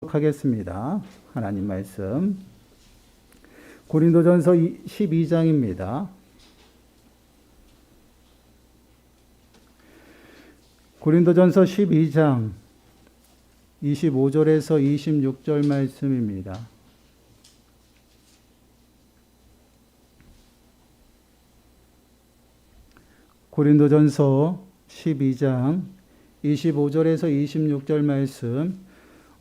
교독하겠습니다. 하나님 말씀. 고린도전서 12장입니다. 고린도전서 12장 25절에서 26절 말씀입니다. 고린도전서 12장 25절에서 26절 말씀,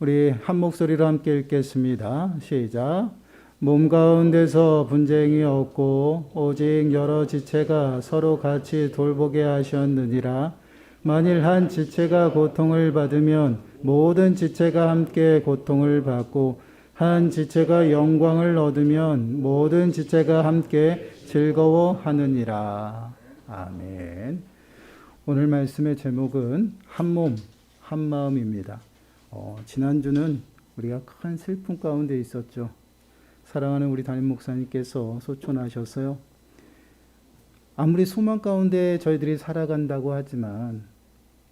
우리 한 목소리로 함께 읽겠습니다. 시작. 몸 가운데서 분쟁이 없고 오직 여러 지체가 서로 같이 돌보게 하셨느니라. 만일 한 지체가 고통을 받으면 모든 지체가 함께 고통을 받고, 한 지체가 영광을 얻으면 모든 지체가 함께 즐거워하느니라. 아멘. 오늘 말씀의 제목은 한 몸, 한 마음입니다. 지난주는 우리가 큰 슬픔 가운데 있었죠. 사랑하는 우리 담임 목사님께서 소천하셔서요. 아무리 소망 가운데 저희들이 살아간다고 하지만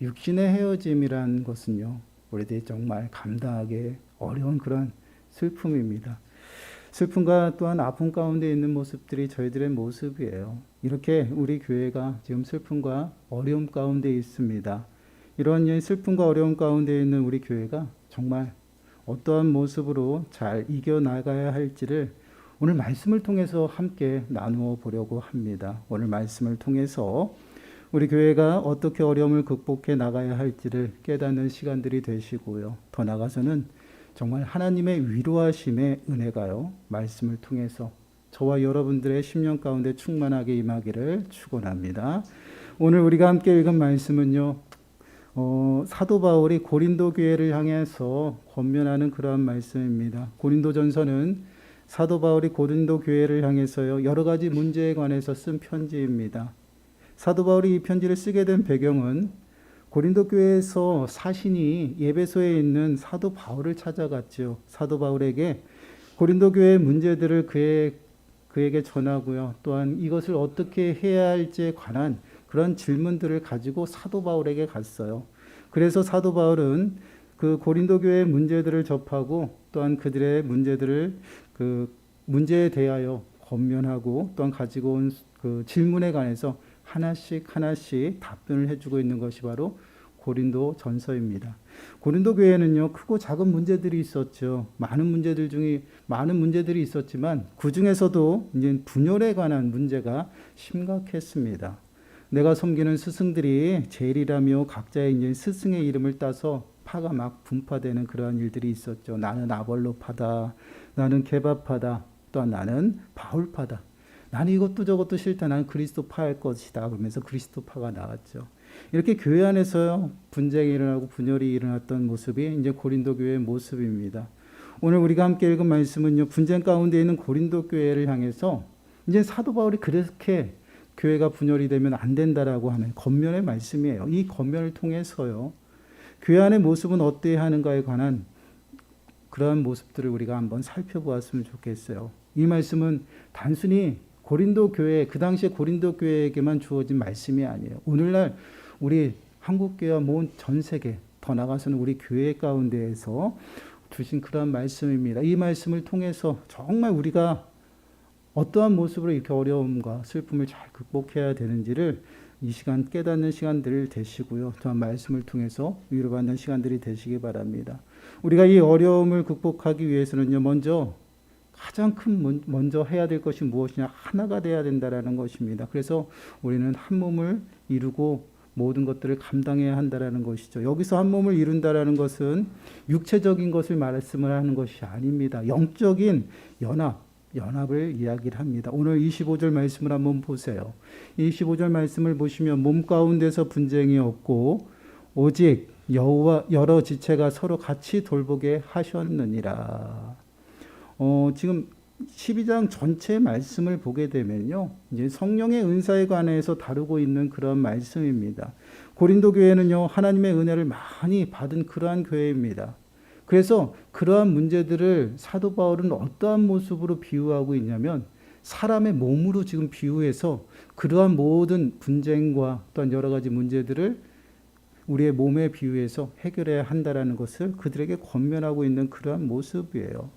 육신의 헤어짐이란 것은요, 우리들이 정말 감당하기 어려운 그런 슬픔입니다. 슬픔과 또한 아픔 가운데 있는 모습들이 저희들의 모습이에요. 이렇게 우리 교회가 지금 슬픔과 어려움 가운데 있습니다. 이런 슬픔과 어려움 가운데 있는 우리 교회가 정말 어떠한 모습으로 잘 이겨나가야 할지를 오늘 말씀을 통해서 함께 나누어 보려고 합니다. 오늘 말씀을 통해서 우리 교회가 어떻게 어려움을 극복해 나가야 할지를 깨닫는 시간들이 되시고요. 더 나아가서는 정말 하나님의 위로하심의 은혜가요, 말씀을 통해서 저와 여러분들의 심령 가운데 충만하게 임하기를 축원합니다. 오늘 우리가 함께 읽은 말씀은요, 사도 바울이 고린도 교회를 향해서 권면하는 그러한 말씀입니다. 고린도전서는 사도 바울이 고린도 교회를 향해서요, 여러 가지 문제에 관해서 쓴 편지입니다. 사도 바울이 이 편지를 쓰게 된 배경은 고린도 교회에서 사신이 예배소에 있는 사도 바울을 찾아갔죠. 사도 바울에게 고린도 교회의 문제들을 그에게 전하고요. 또한 이것을 어떻게 해야 할지에 관한 그런 질문들을 가지고 사도 바울에게 갔어요. 그래서 사도 바울은 그 고린도 교회의 문제들을 접하고 또한 그들의 문제에 대하여 권면하고 또한 가지고 온 그 질문에 관해서 하나씩 답변을 해주고 있는 것이 바로 고린도 전서입니다. 고린도 교회는요, 크고 작은 문제들이 있었죠. 많은 문제들이 있었지만 그 중에서도 이제 분열에 관한 문제가 심각했습니다. 내가 섬기는 스승들이 제일이라며 각자의 이제 스승의 이름을 따서 파가 막 분파되는 그러한 일들이 있었죠. 나는 아볼로파다, 나는 게바파다, 또한 나는 바울파다. 나는 이것도 저것도 싫다. 나는 그리스도파일 것이다. 그러면서 그리스도파가 나왔죠. 이렇게 교회 안에서요, 분쟁이 일어나고 분열이 일어났던 모습이 이제 고린도 교회의 모습입니다. 오늘 우리가 함께 읽은 말씀은요, 분쟁 가운데 있는 고린도 교회를 향해서 이제 사도 바울이 그렇게 교회가 분열이 되면 안 된다라고 하는 권면의 말씀이에요. 이 권면을 통해서요, 교회 안의 모습은 어때야 하는가에 관한 그러한 모습들을 우리가 한번 살펴보았으면 좋겠어요. 이 말씀은 단순히 고린도 교회, 그 당시에 고린도 교회에게만 주어진 말씀이 아니에요. 오늘날 우리 한국교회와 모든 전 세계, 더 나아가서는 우리 교회 가운데에서 주신 그런 말씀입니다. 이 말씀을 통해서 정말 우리가 어떠한 모습으로 이렇게 어려움과 슬픔을 잘 극복해야 되는지를 이 시간 깨닫는 시간들 되시고요. 또한 말씀을 통해서 위로받는 시간들이 되시기 바랍니다. 우리가 이 어려움을 극복하기 위해서는요, 먼저 해야 될 것이 무엇이냐, 하나가 돼야 된다라는 것입니다. 그래서 우리는 한 몸을 이루고 모든 것들을 감당해야 한다라는 것이죠. 여기서 한 몸을 이룬다라는 것은 육체적인 것을 말씀을 하는 것이 아닙니다. 영적인 연합을 이야기를 합니다. 오늘 25절 말씀을 한번 보세요. 25절 말씀을 보시면 몸 가운데서 분쟁이 없고 오직 여러 지체가 서로 같이 돌보게 하셨느니라. 지금 12장 전체 말씀을 보게 되면요, 이제 성령의 은사에 관해서 다루고 있는 그런 말씀입니다. 고린도 교회는요, 하나님의 은혜를 많이 받은 그러한 교회입니다. 그래서 그러한 문제들을 사도 바울은 어떠한 모습으로 비유하고 있냐면 사람의 몸으로 지금 비유해서 그러한 모든 분쟁과 또한 여러 가지 문제들을 우리의 몸에 비유해서 해결해야 한다라는 것을 그들에게 권면하고 있는 그러한 모습이에요.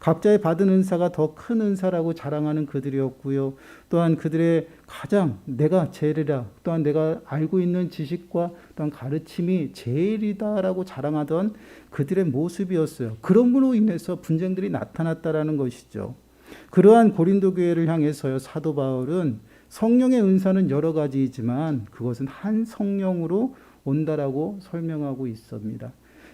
각자의 받은 은사가 더 큰 은사라고 자랑하는 그들이었고요. 또한 그들의 가장 내가 제일이라, 또한 내가 알고 있는 지식과 또한 가르침이 제일이다라고 자랑하던 그들의 모습이었어요. 그럼으로 인해서 분쟁들이 나타났다라는 것이죠. 그러한 고린도 교회를 향해서요, 사도 바울은 성령의 은사는 여러 가지이지만 그것은 한 성령으로 온다라고 설명하고 있습니다.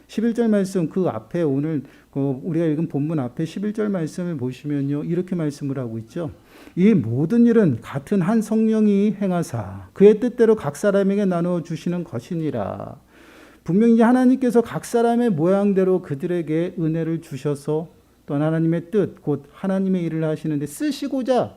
11절 말씀 그 앞에 오늘 우리가 읽은 본문 앞에 11절 말씀을 보시면요, 이렇게 말씀을 하고 있죠. 이 모든 일은 같은 한 성령이 행하사 그의 뜻대로 각 사람에게 나누어 주시는 것이니라. 분명히 하나님께서 각 사람의 모양대로 그들에게 은혜를 주셔서 또한 하나님의 뜻, 곧 하나님의 일을 하시는데 쓰시고자,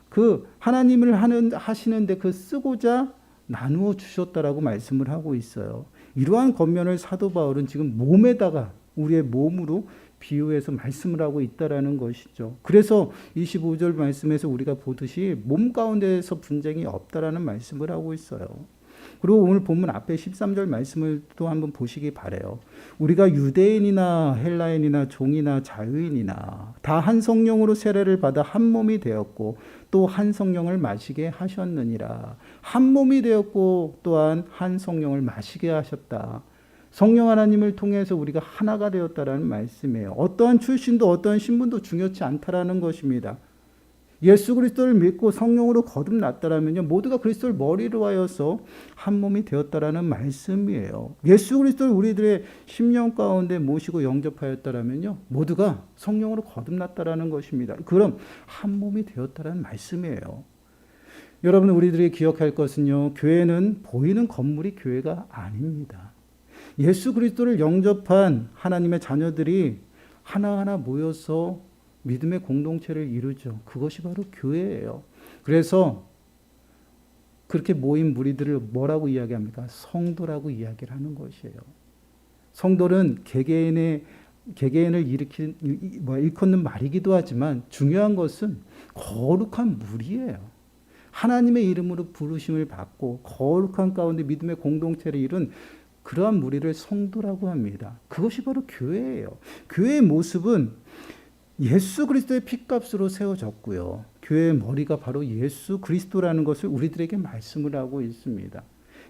그 하나님을 하시는데 그 쓰고자 나누어 주셨다라고 말씀을 하고 있어요. 이러한 권면을 사도 바울은 지금 몸에다가 우리의 몸으로 비유해서 말씀을 하고 있다라는 것이죠. 그래서 25절 말씀에서 우리가 보듯이 몸 가운데에서 분쟁이 없다라는 말씀을 하고 있어요. 그리고 오늘 본문 앞에 13절 말씀을 또 한번 보시기 바라요. 우리가 유대인이나 헬라인이나 종이나 자유인이나 다 한 성령으로 세례를 받아 한 몸이 되었고 또 한 성령을 마시게 하셨느니라. 한 몸이 되었고 또한 한 성령을 마시게 하셨다. 성령 하나님을 통해서 우리가 하나가 되었다라는 말씀이에요. 어떠한 출신도 어떠한 신분도 중요치 않다라는 것입니다. 예수 그리스도를 믿고 성령으로 거듭났다라면요, 모두가 그리스도를 머리로 하여서 한 몸이 되었다라는 말씀이에요. 예수 그리스도를 우리들의 심령 가운데 모시고 영접하였다라면요, 모두가 성령으로 거듭났다라는 것입니다. 그럼 한 몸이 되었다라는 말씀이에요. 여러분, 우리들이 기억할 것은요, 교회는 보이는 건물이 교회가 아닙니다. 예수 그리스도를 영접한 하나님의 자녀들이 하나하나 모여서 믿음의 공동체를 이루죠. 그것이 바로 교회예요. 그래서 그렇게 모인 무리들을 뭐라고 이야기합니까? 성도라고 이야기를 하는 것이에요. 성도는 개개인을 일컫는 말이기도 하지만 중요한 것은 거룩한 무리예요. 하나님의 이름으로 부르심을 받고 거룩한 가운데 믿음의 공동체를 이룬 그러한 무리를 성도라고 합니다. 그것이 바로 교회예요. 교회의 모습은 예수 그리스도의 핏값으로 세워졌고요. 교회의 머리가 바로 예수 그리스도라는 것을 우리들에게 말씀을 하고 있습니다.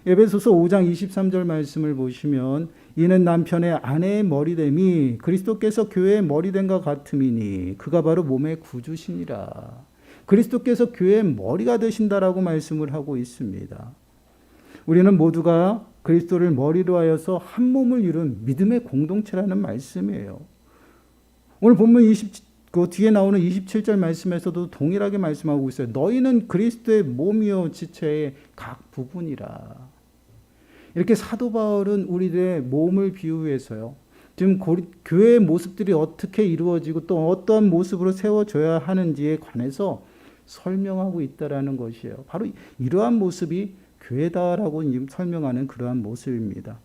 에베소서 5장 23절 말씀을 보시면 이는 남편의 아내의 머리됨이 그리스도께서 교회의 머리됨과 같음이니 그가 바로 몸의 구주시니라. 그리스도께서 교회의 머리가 되신다라고 말씀을 하고 있습니다. 우리는 모두가 그리스도를 머리로 하여서 한 몸을 이룬 믿음의 공동체라는 말씀이에요. 오늘 본문 그 뒤에 나오는 27절 말씀에서도 동일하게 말씀하고 있어요. 너희는 그리스도의 몸이요 지체의 각 부분이라. 이렇게 사도 바울은 우리들의 몸을 비유해서요, 지금 교회의 모습들이 어떻게 이루어지고 또 어떠한 모습으로 세워져야 하는지에 관해서 설명하고 있다라는 것이에요. 바로 이러한 모습이 교회다라고 설명하는 그러한 모습입니다.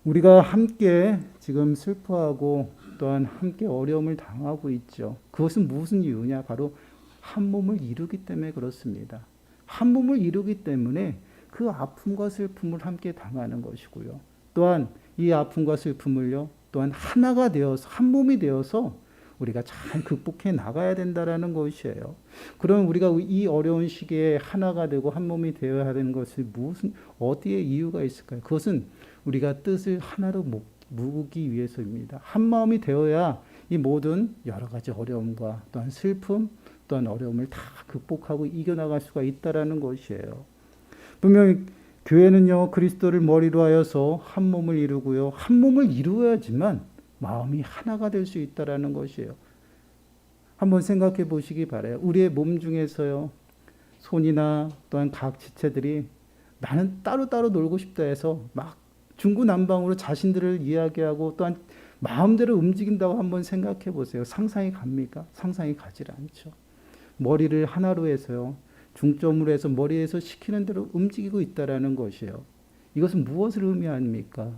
우리가 함께 지금 슬퍼하고 또한 함께 어려움을 당하고 있죠. 그것은 무슨 이유냐? 바로 한 몸을 이루기 때문에 그렇습니다. 한 몸을 이루기 때문에 그 아픔과 슬픔을 함께 당하는 것이고요. 또한 이 아픔과 슬픔을요, 또한 하나가 되어서 한 몸이 되어서 우리가 잘 극복해 나가야 된다라는 것이에요. 그럼 우리가 이 어려운 시기에 하나가 되고 한 몸이 되어야 되는 것이 어디에 이유가 있을까요? 그것은 우리가 뜻을 하나로 모으기 위해서입니다. 한 마음이 되어야 이 모든 여러 가지 어려움과 또한 슬픔, 또한 어려움을 다 극복하고 이겨나갈 수가 있다라는 것이에요. 분명히 교회는요, 그리스도를 머리로 하여서 한 몸을 이루고요, 한 몸을 이루어야지만 마음이 하나가 될 수 있다라는 것이에요. 한번 생각해 보시기 바라요. 우리의 몸 중에서요, 손이나 또한 각 지체들이 나는 따로따로 놀고 싶다 해서 막 중구난방으로 자신들을 이야기하고 또한 마음대로 움직인다고 한번 생각해 보세요. 상상이 갑니까? 상상이 가지 않죠. 머리를 하나로 해서요, 중점으로 해서 머리에서 시키는 대로 움직이고 있다라는 것이에요. 이것은 무엇을 의미합니까?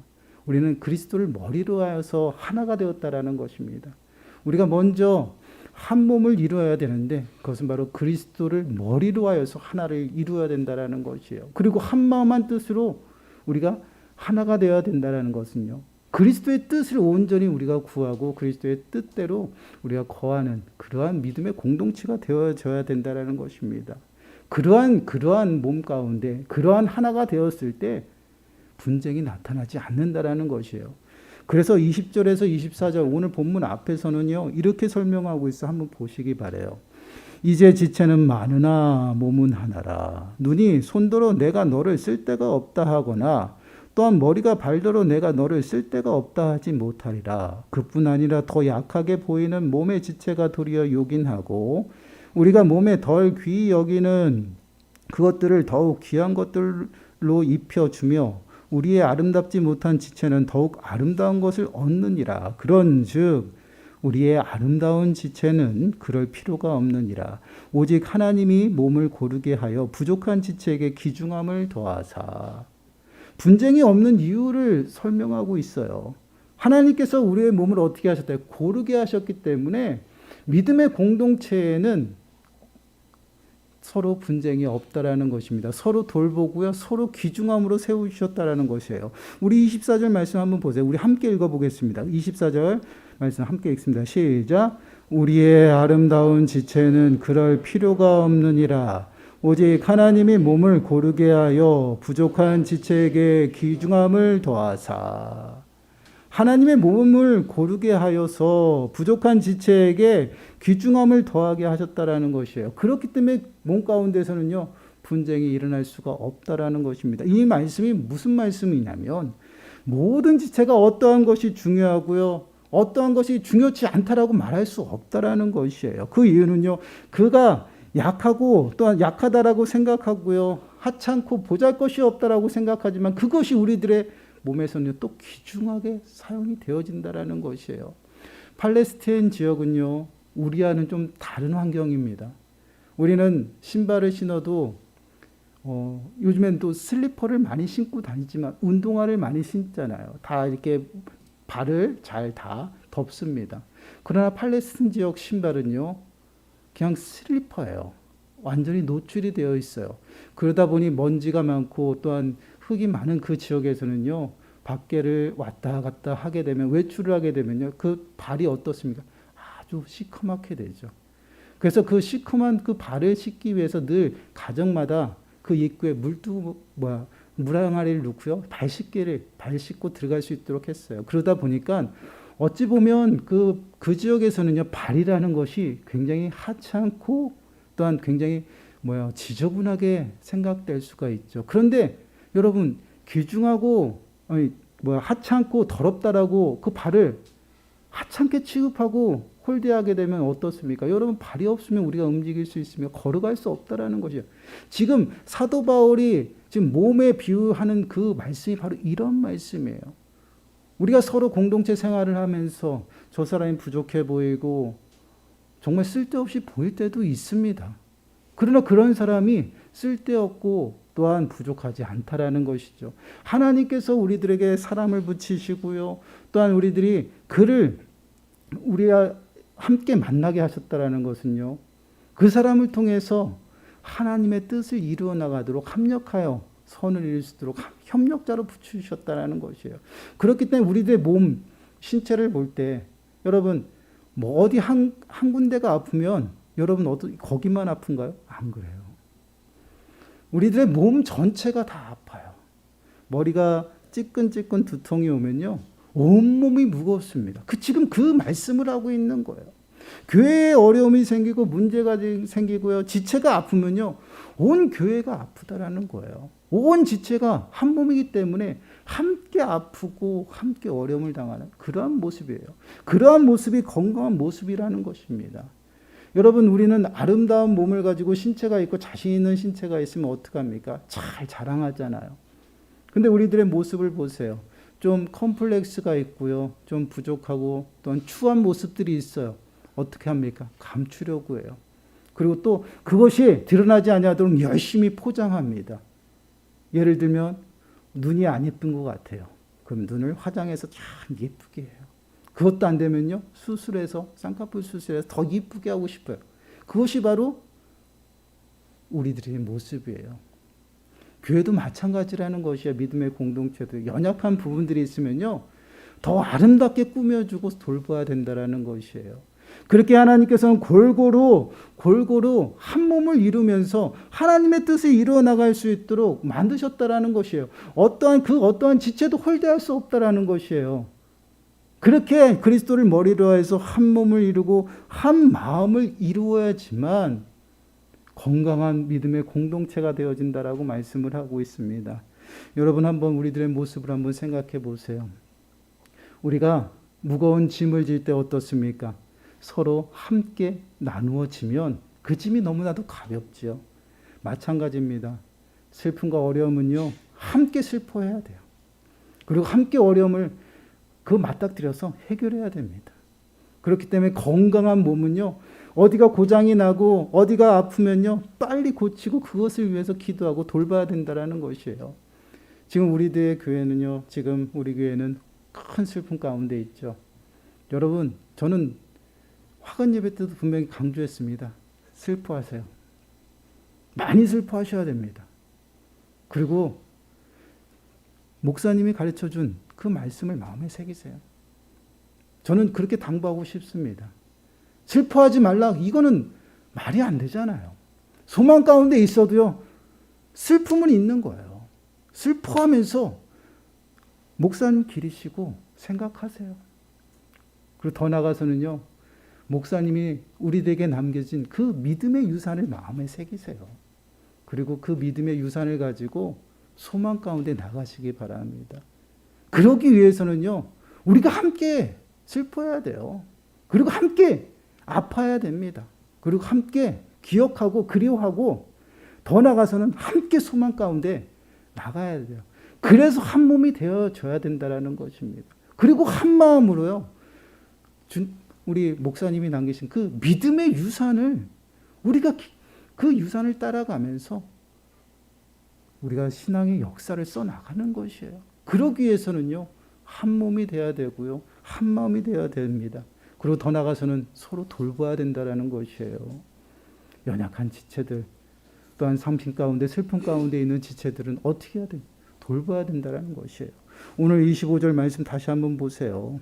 우리는 그리스도를 머리로 하여서 하나가 되었다라는 것입니다. 우리가 먼저 한 몸을 이루어야 되는데 그것은 바로 그리스도를 머리로 하여서 하나를 이루어야 된다라는 것이에요. 그리고 한 마음 한 뜻으로 우리가 하나가 되어야 된다는 것은요. 그리스도의 뜻을 온전히 우리가 구하고 그리스도의 뜻대로 우리가 거하는 그러한 믿음의 공동체가 되어져야 된다는 것입니다. 그러한 몸 가운데 그러한 하나가 되었을 때 분쟁이 나타나지 않는다라는 것이에요. 그래서 20절에서 24절 오늘 본문 앞에서는요. 이렇게 설명하고 있어. 한번 보시기 바라요. 이제 지체는 많으나 몸은 하나라. 눈이 손더러 내가 너를 쓸 데가 없다 하거나 또한 머리가 발더러 내가 너를 쓸 데가 없다 하지 못하리라. 그뿐 아니라 더 약하게 보이는 몸의 지체가 도리어 요긴하고 우리가 몸에 덜 귀히 여기는 그것들을 더욱 귀한 것들로 입혀주며 우리의 아름답지 못한 지체는 더욱 아름다운 것을 얻느니라. 그런즉 우리의 아름다운 지체는 그럴 필요가 없느니라. 오직 하나님이 몸을 고르게 하여 부족한 지체에게 귀중함을 더하사. 분쟁이 없는 이유를 설명하고 있어요. 하나님께서 우리의 몸을 어떻게 하셨다? 고르게 하셨기 때문에 믿음의 공동체에는 서로 분쟁이 없다라는 것입니다. 서로 돌보고요. 서로 귀중함으로 세우셨다라는 것이에요. 우리 24절 말씀 한번 보세요. 우리 함께 읽어보겠습니다. 24절 말씀 함께 읽습니다. 시작. 우리의 아름다운 지체는 그럴 필요가 없느니라. 오직 하나님이 몸을 고르게 하여 부족한 지체에게 귀중함을 더하사. 하나님의 몸을 고르게 하여서 부족한 지체에게 귀중함을 더하게 하셨다라는 것이에요. 그렇기 때문에 몸 가운데서는요, 분쟁이 일어날 수가 없다라는 것입니다. 이 말씀이 무슨 말씀이냐면 모든 지체가 어떠한 것이 중요하고요. 어떠한 것이 중요치 않다라고 말할 수 없다라는 것이에요. 그 이유는요. 그가 약하고 또한 약하다라고 생각하고요. 하찮고 보잘것이 없다라고 생각하지만 그것이 우리들의 몸에서는 또 귀중하게 사용이 되어진다라는 것이에요. 팔레스타인 지역은요. 우리와는 좀 다른 환경입니다. 우리는 신발을 신어도 요즘엔 또 슬리퍼를 많이 신고 다니지만 운동화를 많이 신잖아요. 다 이렇게 발을 잘 다 덮습니다. 그러나 팔레스타인 지역 신발은요. 그냥 슬리퍼예요. 완전히 노출이 되어 있어요. 그러다 보니 먼지가 많고 또한 흙이 많은 그 지역에서는요. 밖에를 왔다 갔다 하게 되면 외출을 하게 되면요. 그 발이 어떻습니까? 아주 시커멓게 되죠. 그래서 그 시커먼 그 발을 씻기 위해서 늘 가정마다 그 입구에 물 항아리를 놓고요. 발 씻고 들어갈 수 있도록 했어요. 그러다 보니까 어찌 보면 그 지역에서는요, 발이라는 것이 굉장히 하찮고 또한 굉장히 지저분하게 생각될 수가 있죠. 그런데 여러분, 귀중하고 하찮고 더럽다라고 그 발을 하찮게 취급하고 홀대하게 되면 어떻습니까? 여러분, 발이 없으면 우리가 움직일 수 있으며 걸어갈 수 없다라는 것이에요. 지금 사도 바울이 지금 몸에 비유하는 그 말씀이 바로 이런 말씀이에요. 우리가 서로 공동체 생활을 하면서 저 사람이 부족해 보이고 정말 쓸데없이 보일 때도 있습니다. 그러나 그런 사람이 쓸데없고 또한 부족하지 않다라는 것이죠. 하나님께서 우리들에게 사람을 붙이시고요. 또한 우리들이 우리와 함께 만나게 하셨다라는 것은요. 그 사람을 통해서 하나님의 뜻을 이루어 나가도록 합력하여 선을 이룰 수 있도록 협력자로 붙이셨다는 것이에요. 그렇기 때문에 우리들의 몸, 신체를 볼 때 여러분 어디 한 군데가 아프면 여러분 거기만 아픈가요? 안 그래요. 우리들의 몸 전체가 다 아파요. 머리가 찌끈찌끈 두통이 오면요. 온몸이 무겁습니다. 지금 그 말씀을 하고 있는 거예요. 교회에 어려움이 생기고 문제가 생기고요. 지체가 아프면요. 온 교회가 아프다라는 거예요. 온 지체가 한 몸이기 때문에 함께 아프고 함께 어려움을 당하는 그러한 모습이에요. 그러한 모습이 건강한 모습이라는 것입니다. 여러분, 우리는 아름다운 몸을 가지고 신체가 있고 자신 있는 신체가 있으면 어떡합니까? 잘 자랑하잖아요. 근데 우리들의 모습을 보세요. 좀 컴플렉스가 있고요. 좀 부족하고 또한 추한 모습들이 있어요. 어떻게 합니까? 감추려고 해요. 그리고 또 그것이 드러나지 아니하도록 열심히 포장합니다. 예를 들면 눈이 안 예쁜 것 같아요. 그럼 눈을 화장해서 참 예쁘게 해요. 그것도 안 되면요. 수술해서 쌍꺼풀 수술해서 더 예쁘게 하고 싶어요. 그것이 바로 우리들의 모습이에요. 교회도 마찬가지라는 것이에요. 믿음의 공동체도 연약한 부분들이 있으면요, 더 아름답게 꾸며주고 돌봐야 된다라는 것이에요. 그렇게 하나님께서는 골고루 한 몸을 이루면서 하나님의 뜻을 이루어 나갈 수 있도록 만드셨다라는 것이에요. 어떠한 지체도 홀대할 수 없다라는 것이에요. 그렇게 그리스도를 머리로 해서 한 몸을 이루고 한 마음을 이루어야지만 건강한 믿음의 공동체가 되어진다라고 말씀을 하고 있습니다. 여러분, 한번 우리들의 모습을 한번 생각해 보세요. 우리가 무거운 짐을 질 때 어떻습니까? 서로 함께 나누어지면 그 짐이 너무나도 가볍지요. 마찬가지입니다. 슬픔과 어려움은요, 함께 슬퍼해야 돼요. 그리고 함께 어려움을 맞닥뜨려서 해결해야 됩니다. 그렇기 때문에 건강한 몸은요, 어디가 고장이 나고 어디가 아프면요, 빨리 고치고 그것을 위해서 기도하고 돌봐야 된다는 것이에요. 지금 우리들의 교회는요, 지금 우리 교회는 큰 슬픔 가운데 있죠. 여러분, 저는 화관 예배 때도 분명히 강조했습니다. 슬퍼하세요. 많이 슬퍼하셔야 됩니다. 그리고 목사님이 가르쳐준 그 말씀을 마음에 새기세요. 저는 그렇게 당부하고 싶습니다. 슬퍼하지 말라. 이거는 말이 안 되잖아요. 소망 가운데 있어도요, 슬픔은 있는 거예요. 슬퍼하면서 목사님 기리시고 생각하세요. 그리고 더 나아가서는요, 목사님이 우리에게 남겨진 그 믿음의 유산을 마음에 새기세요. 그리고 그 믿음의 유산을 가지고 소망 가운데 나가시기 바랍니다. 그러기 위해서는요, 우리가 함께 슬퍼해야 돼요. 그리고 함께 아파야 됩니다. 그리고 함께 기억하고 그리워하고 더 나아가서는 함께 소망 가운데 나가야 돼요. 그래서 한 몸이 되어져야 된다는 것입니다. 그리고 한 마음으로요, 우리 목사님이 남기신 그 믿음의 유산을 우리가 그 유산을 따라가면서 우리가 신앙의 역사를 써나가는 것이에요. 그러기 위해서는요, 한 몸이 돼야 되고요, 한 마음이 돼야 됩니다. 그리고 더 나아가서는 서로 돌봐야 된다는 것이에요. 연약한 지체들, 또한 상심 가운데 슬픔 가운데 있는 지체들은 어떻게 해야 됩니까? 돌봐야 된다는 것이에요. 오늘 25절 말씀 다시 한번 보세요.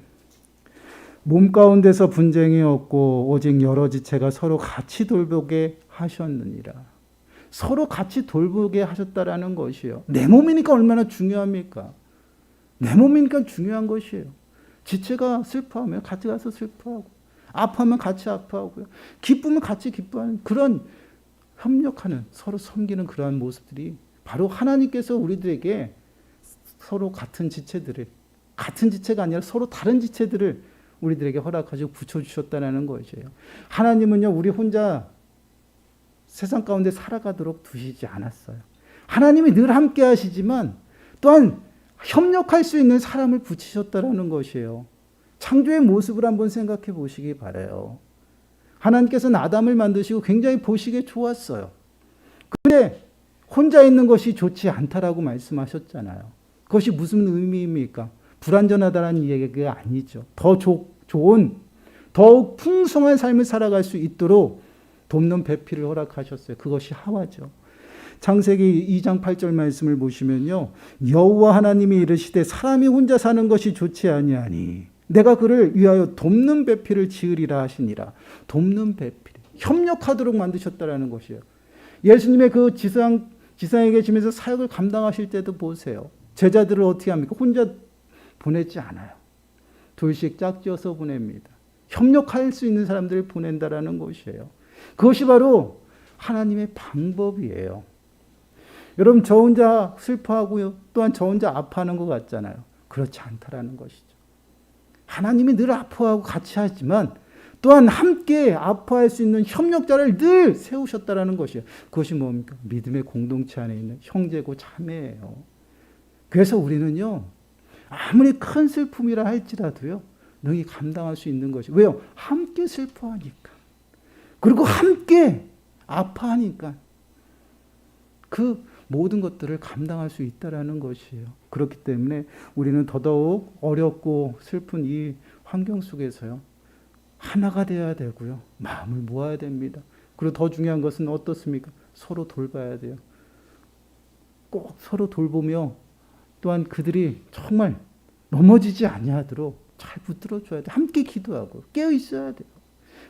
몸 가운데서 분쟁이 없고 오직 여러 지체가 서로 같이 돌보게 하셨느니라. 서로 같이 돌보게 하셨다라는 것이에요. 내 몸이니까 얼마나 중요합니까? 내 몸이니까 중요한 것이에요. 지체가 슬퍼하면 같이 가서 슬퍼하고, 아파하면 같이 아파하고요, 기쁘면 같이 기뻐하는 그런 협력하는, 서로 섬기는 그러한 모습들이 바로 하나님께서 우리들에게 서로 같은 지체들을, 같은 지체가 아니라 서로 다른 지체들을 우리들에게 허락하시고 붙여주셨다는 것이에요. 하나님은요, 우리 혼자 세상 가운데 살아가도록 두시지 않았어요. 하나님이 늘 함께 하시지만 또한 협력할 수 있는 사람을 붙이셨다는 것이에요. 창조의 모습을 한번 생각해 보시기 바라요. 하나님께서는 아담을 만드시고 굉장히 보시기에 좋았어요. 그런데 혼자 있는 것이 좋지 않다라고 말씀하셨잖아요. 그것이 무슨 의미입니까? 불완전하다는 얘기가 아니죠. 더 좋은, 더욱 풍성한 삶을 살아갈 수 있도록 돕는 배필을 허락하셨어요. 그것이 하와죠. 창세기 2장 8절 말씀을 보시면요, 여호와 하나님이 이르시되 사람이 혼자 사는 것이 좋지 아니하니 내가 그를 위하여 돕는 배필을 지으리라 하시니라. 돕는 배필, 협력하도록 만드셨다라는 것이에요. 예수님의 그 지상에 계시면서 사역을 감당하실 때도 보세요. 제자들을 어떻게 합니까? 혼자 보내지 않아요. 둘씩 짝지어서 보냅니다. 협력할 수 있는 사람들을 보낸다라는 것이에요. 그것이 바로 하나님의 방법이에요. 여러분, 저 혼자 슬퍼하고요, 또한 저 혼자 아파하는 것 같잖아요. 그렇지 않다라는 것이죠. 하나님이 늘 아파하고 같이 하지만 또한 함께 아파할 수 있는 협력자를 늘 세우셨다라는 것이에요. 그것이 뭡니까? 믿음의 공동체 안에 있는 형제고 자매예요. 그래서 우리는요, 아무리 큰 슬픔이라 할지라도요, 능히 감당할 수 있는 것이. 왜요? 함께 슬퍼하니까. 그리고 함께 아파하니까. 그 모든 것들을 감당할 수 있다라는 것이에요. 그렇기 때문에 우리는 더더욱 어렵고 슬픈 이 환경 속에서요, 하나가 되어야 되고요, 마음을 모아야 됩니다. 그리고 더 중요한 것은 어떻습니까? 서로 돌봐야 돼요. 꼭 서로 돌보며 또한 그들이 정말 넘어지지 아니하도록 잘 붙들어줘야 돼. 함께 기도하고 깨어 있어야 돼요.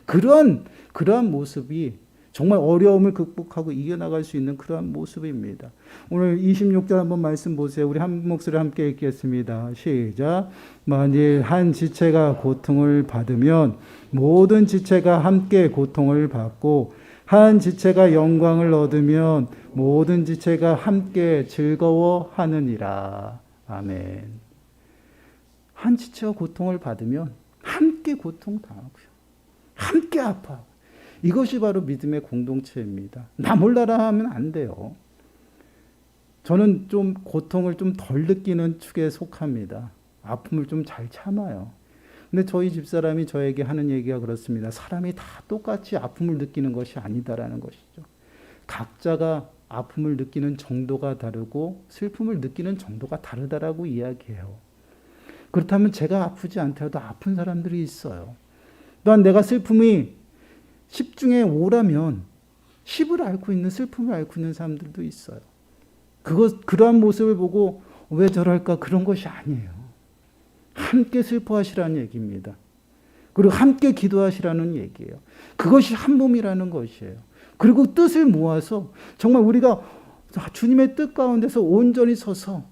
그러한 모습이 정말 어려움을 극복하고 이겨나갈 수 있는 그러한 모습입니다. 오늘 26절 한번 말씀 보세요. 우리 한 목소리 함께 읽겠습니다. 시작. 만일 한 지체가 고통을 받으면 모든 지체가 함께 고통을 받고 한 지체가 영광을 얻으면 모든 지체가 함께 즐거워하느니라. 아멘. 한 지체가 고통을 받으면 함께 고통당하고요. 함께 아파하고. 이것이 바로 믿음의 공동체입니다. 나 몰라라 하면 안 돼요. 저는 좀 고통을 좀 덜 느끼는 축에 속합니다. 아픔을 좀 잘 참아요. 근데 저희 집사람이 저에게 하는 얘기가 그렇습니다. 사람이 다 똑같이 아픔을 느끼는 것이 아니다라는 것이죠. 각자가 아픔을 느끼는 정도가 다르고 슬픔을 느끼는 정도가 다르다라고 이야기해요. 그렇다면 제가 아프지 않더라도 아픈 사람들이 있어요. 또한 내가 슬픔이 10 중에 5라면 10을 앓고 있는 슬픔을 앓고 있는 사람들도 있어요. 그러한 모습을 보고 왜 저럴까 그런 것이 아니에요. 함께 슬퍼하시라는 얘기입니다. 그리고 함께 기도하시라는 얘기예요. 그것이 한 몸이라는 것이에요. 그리고 뜻을 모아서 정말 우리가 주님의 뜻 가운데서 온전히 서서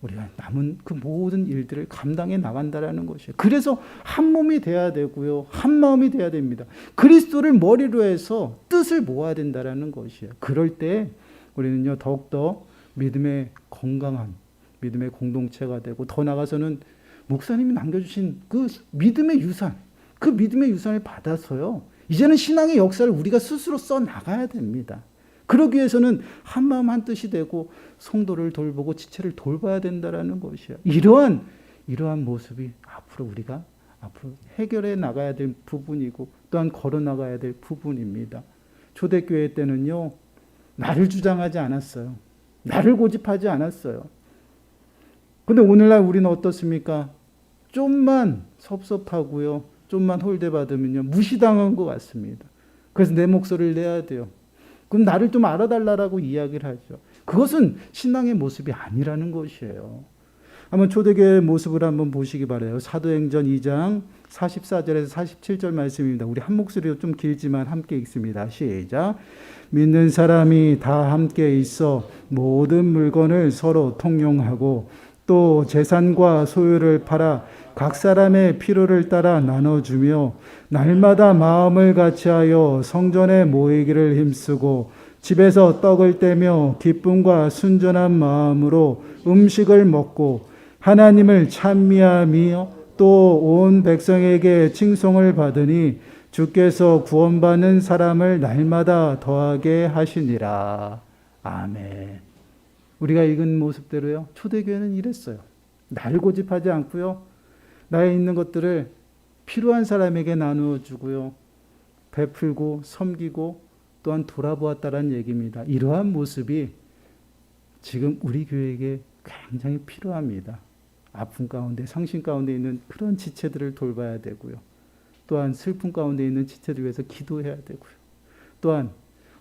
우리가 남은 그 모든 일들을 감당해 나간다라는 것이에요. 그래서 한 몸이 돼야 되고요. 한 마음이 돼야 됩니다. 그리스도를 머리로 해서 뜻을 모아야 된다라는 것이에요. 그럴 때 우리는요 더욱더 믿음의 건강한 믿음의 공동체가 되고 더 나아가서는 목사님이 남겨주신 그 믿음의 유산, 그 믿음의 유산을 받아서요. 이제는 신앙의 역사를 우리가 스스로 써 나가야 됩니다. 그러기 위해서는 한 마음 한 뜻이 되고 성도를 돌보고 지체를 돌봐야 된다라는 것이에요. 이러한 모습이 우리가 앞으로 해결해 나가야 될 부분이고 또한 걸어 나가야 될 부분입니다. 초대교회 때는요. 나를 주장하지 않았어요. 나를 고집하지 않았어요. 근데 오늘날 우리는 어떻습니까? 좀만 섭섭하고요. 좀만 홀대받으면요. 무시당한 것 같습니다. 그래서 내 목소리를 내야 돼요. 그럼 나를 좀 알아달라고 이야기를 하죠. 그것은 신앙의 모습이 아니라는 것이에요. 한번 초대교회의 모습을 한번 보시기 바라요. 사도행전 2장 44절에서 47절 말씀입니다. 우리 한 목소리로 좀 길지만 함께 읽습니다. 시작. 믿는 사람이 다 함께 있어 모든 물건을 서로 통용하고 또 재산과 소유를 팔아 각 사람의 필요를 따라 나눠주며 날마다 마음을 같이하여 성전에 모이기를 힘쓰고 집에서 떡을 떼며 기쁨과 순전한 마음으로 음식을 먹고 하나님을 찬미하며 또 온 백성에게 칭송을 받으니 주께서 구원받는 사람을 날마다 더하게 하시니라. 아멘. 우리가 읽은 모습대로요. 초대교회는 이랬어요. 나를 고집하지 않고요. 나에 있는 것들을 필요한 사람에게 나누어 주고요. 베풀고 섬기고 또한 돌아보았다라는 얘기입니다. 이러한 모습이 지금 우리 교회에게 굉장히 필요합니다. 아픔 가운데 상심 가운데 있는 그런 지체들을 돌봐야 되고요. 또한 슬픔 가운데 있는 지체들 위해서 기도해야 되고요. 또한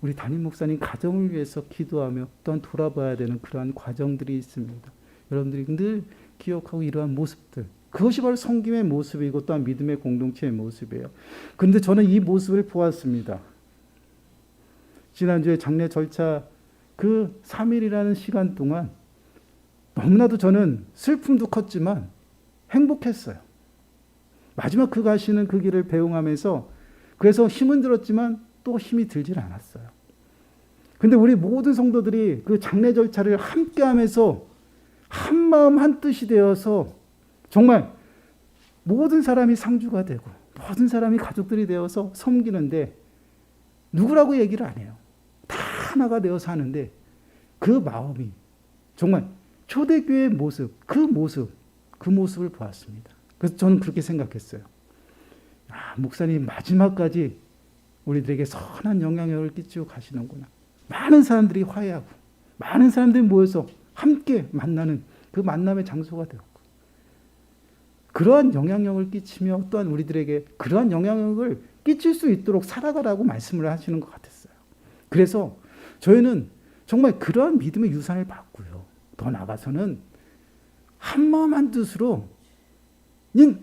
우리 담임 목사님 가정을 위해서 기도하며 또한 돌아봐야 되는 그러한 과정들이 있습니다. 여러분들이 늘 기억하고 이러한 모습들, 그것이 바로 섬김의 모습이고 또한 믿음의 공동체의 모습이에요. 그런데 저는 이 모습을 보았습니다. 지난주에 장례 절차 그 3일이라는 시간 동안 너무나도 저는 슬픔도 컸지만 행복했어요. 마지막 그 가시는 그 길을 배웅하면서 그래서 힘은 들었지만 또 힘이 들질 않았어요. 근데 우리 모든 성도들이 그 장례 절차를 함께 하면서 한 마음 한 뜻이 되어서 정말 모든 사람이 상주가 되고 모든 사람이 가족들이 되어서 섬기는데 누구라고 얘기를 안 해요. 다 하나가 되어서 하는데 그 마음이 정말 초대교회의 모습, 그 모습을 보았습니다. 그래서 저는 그렇게 생각했어요. 목사님 마지막까지 우리들에게 선한 영향력을 끼치고 가시는구나. 많은 사람들이 화해하고 많은 사람들이 모여서 함께 만나는 그 만남의 장소가 되었고 그러한 영향력을 끼치며 또한 우리들에게 그러한 영향력을 끼칠 수 있도록 살아가라고 말씀을 하시는 것 같았어요. 그래서 저희는 정말 그러한 믿음의 유산을 받고요. 더 나아가서는 한마음 한뜻으로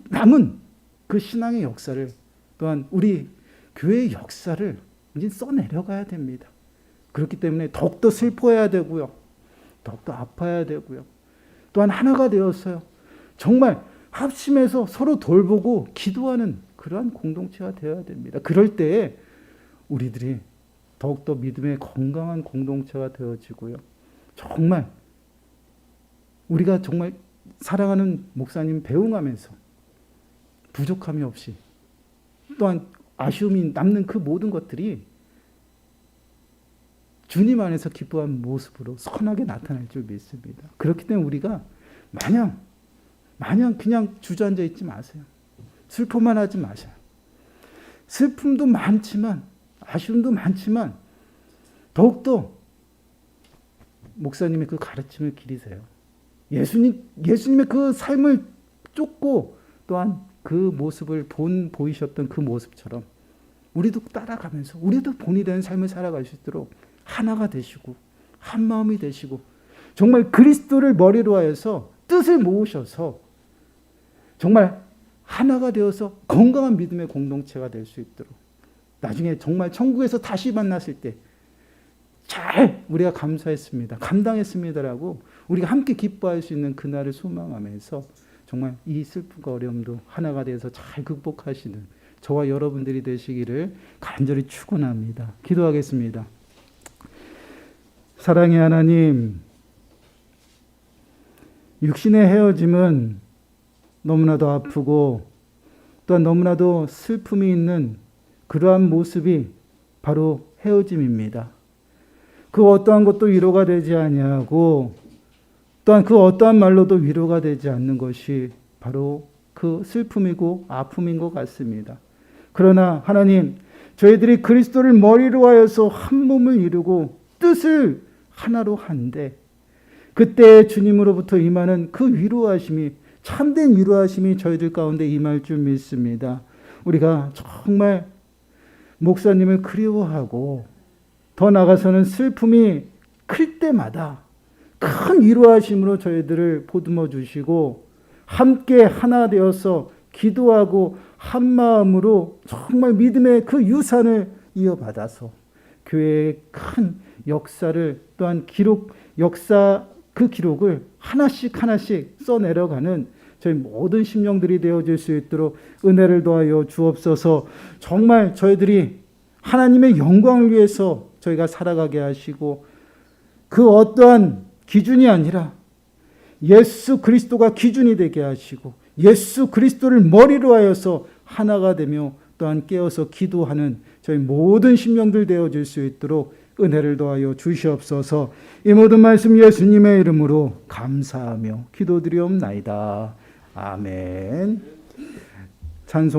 남은 그 신앙의 역사를, 또한 우리 교회의 역사를 이제 써내려가야 됩니다. 그렇기 때문에 더욱더 슬퍼해야 되고요. 더욱더 아파야 되고요. 또한 하나가 되었어요. 정말 합심해서 서로 돌보고 기도하는 그러한 공동체가 되어야 됩니다. 그럴 때에 우리들이 더욱더 믿음의 건강한 공동체가 되어지고요. 정말 우리가 정말 사랑하는 목사님 배웅하면서 부족함이 없이, 또한 아쉬움이 남는 그 모든 것들이 주님 안에서 기뻐한 모습으로 선하게 나타날 줄 믿습니다. 그렇기 때문에 우리가 마냥 그냥 주저앉아 있지 마세요. 슬퍼만 하지 마세요. 슬픔도 많지만, 아쉬움도 많지만 더욱더 목사님의 그 가르침을 기리세요. 예수님의 그 삶을 쫓고 또한 그 모습을 보이셨던 그 모습처럼 우리도 따라가면서 우리도 본이 되는 삶을 살아갈 수 있도록 하나가 되시고 한 마음이 되시고, 정말 그리스도를 머리로 하여서 뜻을 모으셔서 정말 하나가 되어서 건강한 믿음의 공동체가 될 수 있도록, 나중에 정말 천국에서 다시 만났을 때 잘 우리가 감사했습니다, 감당했습니다라고 우리가 함께 기뻐할 수 있는 그날을 소망하면서 정말 이 슬픔과 어려움도 하나가 되어서 잘 극복하시는 저와 여러분들이 되시기를 간절히 축원합니다. 기도하겠습니다. 사랑의 하나님, 육신의 헤어짐은 너무나도 아프고 또한 너무나도 슬픔이 있는 그러한 모습이 바로 헤어짐입니다. 그 어떠한 것도 위로가 되지 아니하고 또한 그 어떠한 말로도 위로가 되지 않는 것이 바로 그 슬픔이고 아픔인 것 같습니다. 그러나 하나님, 저희들이 그리스도를 머리로 하여서 한 몸을 이루고 뜻을 하나로 한데, 그때 주님으로부터 임하는 그 위로하심이, 참된 위로하심이 저희들 가운데 임할 줄 믿습니다. 우리가 정말 목사님을 그리워하고 더 나아가서는 슬픔이 클 때마다 큰 위로하심으로 저희들을 보듬어 주시고 함께 하나 되어서 기도하고 한 마음으로 정말 믿음의 그 유산을 이어받아서 교회의 큰 역사를, 또한 역사 그 기록을 하나씩 써내려가는 저희 모든 심령들이 되어질 수 있도록 은혜를 더하여 주옵소서. 정말 저희들이 하나님의 영광을 위해서 저희가 살아가게 하시고, 그 어떠한 기준이 아니라 예수 그리스도가 기준이 되게 하시고, 예수 그리스도를 머리로 하여서 하나가 되며 또한 깨어서 기도하는 저희 모든 심령들 되어질 수 있도록 은혜를 더하여 주시옵소서. 이 모든 말씀 예수님의 이름으로 감사하며 기도드리옵나이다. 아멘. 찬송